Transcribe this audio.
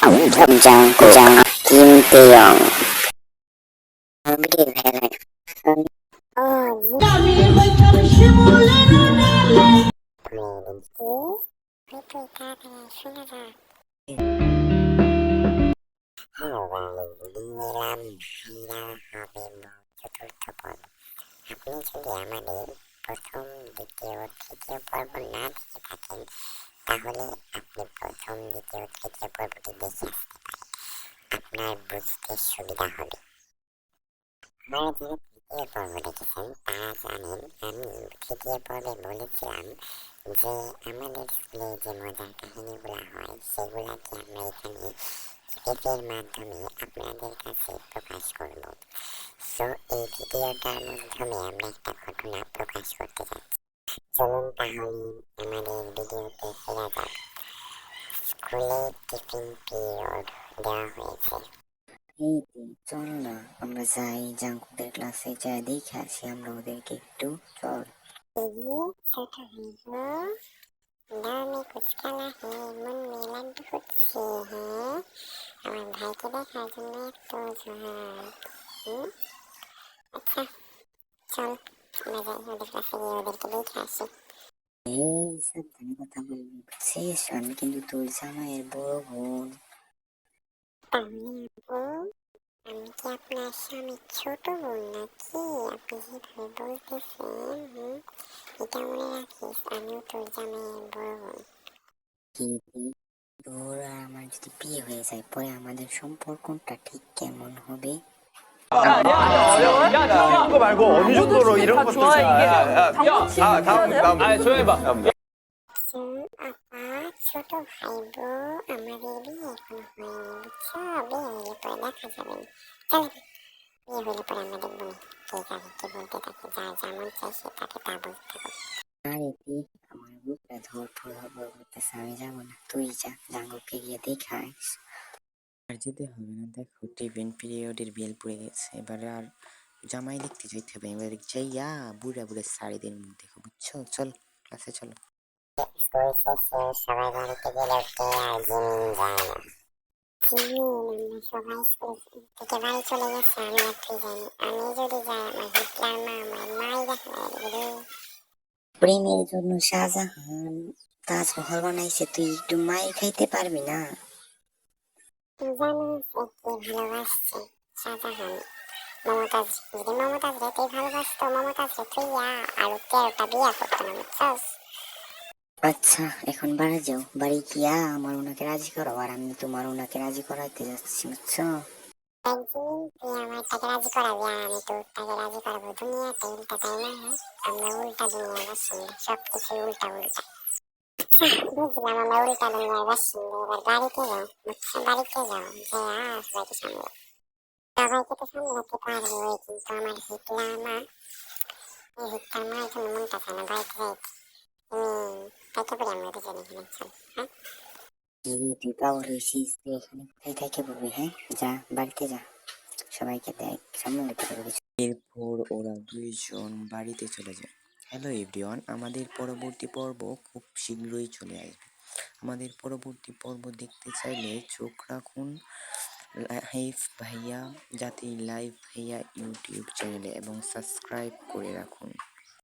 Jang Kim Taeyong. নিলাম হীরা হবে চতুর্থ পর্ব। আপনি যদি আমাদের প্রথম দ্বিতীয় তৃতীয় পর্ব না দেখে থাকেন তাহলে আপনি প্রথম দ্বিতীয় তৃতীয় পর্বটি দেখে আসতে পারেন, আপনার বুঝতে সুবিধা হবে। আপনারা যারা তৃতীয় পর্ব দেখেছেন তারা জানেন আমি তৃতীয় পর্বে বলেছিলাম যে আমাদের স্কুলে যে মজার কাহিনীগুলো হয় সেগুলাকে আমরা এখানে স্কেচের মাধ্যমে আপনাদের কাছে প্রকাশ করব। সো এই ভিডিওটার মাধ্যমে আমরা একটা ঘটনা প্রকাশ করতে যাচ্ছি। চলুন তাহলে আমাদের ভিডিওতে ফেরা যাক। স্কুলে টিফিন পিরিয়ড দেওয়া হয়েছে। চল না আমরা যাই, জাঙ্কুদের ক্লাসে যাই দেখে আসি আমরা ওদেরকে একটু। চল। ছোট ভাইবো, दाव में कुछ काला है, मन में लड्डू फुटছে হ্যাঁ, আমার ভাইকে দেখার জন্য এত জোহার। আচ্ছা চল আমরা যাই ওদের কাছে গিয়ে ওদেরকে দেখে আসি। এই সাবধানে কথা বলবি বুঝছিস, আমি কিন্তু তোর জামাইয়ের বড় বোন। তাহলে আপু আমি কি আপনার স্বামীর ছোট বোন নাকি? আপনি যেভাবে বলতেছেন, এটা মনে রাখিস আমিও তোর জামাইয়ের বড় বোন। কিন্তু তোর আর আমার যদি বিয়ে হয়ে যায় পরে আমাদের সম্পর্কটা ঠিক কেমন হবে? 이런 거 말고 어느 정도로 이런 것들 좋아해, 이게. 야, 다음. 조용히 봐. আপা ছোট ভাইবো আমাদের বিয়ে এখনো হয়নি বুঝছো, বিয়ে হইলে পরে দেখা যাবে না। চলো বিয়ে হইলে পরে আমরা দেখবো না কে যাবে কে বলতে থাকে, যা যেমন চাই সে তাকে তা বলতে থাকো। আরে তুই আমার বুকটা ধরফর করতেছে, আমি যাবো না, তুই যা, জাঙ্গুকে গিয়ে দেখে আইস। আর যেতে হবে না, দেখো টিফিন পিরিয়ডের বেল পড়ে গেছে, এবারে আর জামাই দেখতে যাইতে হবে, এবার যাইয়া বুড়া বুড়া শাড়িদের মুখ দেখো বুঝছো। চল ক্লাসে চলো। স্কুল শেষে সবাই বাড়িতে গেলেও কে আর জিমিন যায় না। জিমিন আমরা সবাই স্কুল থেকে বাড়ি চলে গেছে, আমি আর তুই জানি। আমি যদি যাই আমার হিটলার মা আমার মাইরা ফেলে রে। প্রেমের জন্য শাহজাহান তাজমহল বানাইছে, তুই একটু মায়ের খাইতে পারবি না? জানিস কে ভালোবাসছে? শাহজাহান মমতাজ। যদি মমতাজ রেতেই ভালোবাসতো মমতাজ রে তুইয়া আরো 13টা বিয়া করতো না বুঝছস। আচ্ছা এখন বাড়ি যাও, বাড়ি গিয়া আমার ওনাকে রাজি করো, আর আমি তোমার ওনাকে রাজি করাইতে যাচ্ছি বুঝছো। একদিন তুই আমার তাকে রাজি করাবি আর আমি তোর তাকে রাজি করাবো। দুনিয়াতে উল্টা তাই না? হ্যাঁ আমরা উল্টা দুনিয়ার বাসিন্দা, সবকিছু উল্টা উল্টা। বুঝলাম আমরা উল্টা দুনিয়ার বাসিন্দা। এবার বাড়িতে যাও বুঝছো, বাড়িতে যাও যে আর সবাইকে সামলাও। সবাইকে তো সামলাতে পারবো কিন্তু আমার হিটলার মা, এই হিটলার মার জন্য মনটা চায় না বাড়িতে যাইতে। তাকে পরে আমরা দুজনে এখানে চল। হ্যাঁ তুই পাগল হয়েছিস, তুই এখানে কোথায় থেকে বলবি? হ্যাঁ যা বাড়িতে যা, সবাইকে দেখ সামলাতে পারবি। এরপর ওরা দুইজন বাড়িতে চলে যায়। হ্যালো এভরিওয়ান, আমাদের পরবর্তী পর্ব খুব শীঘ্রই চলে আসবে। আমাদের পরবর্তী পর্ব দেখতে চাইলে চোখ রাখুন লাইভ ভাইয়া জাতি লাইভ ভাইয়া ইউটিউব চ্যানেলে এবং সাবস্ক্রাইব করে রাখুন।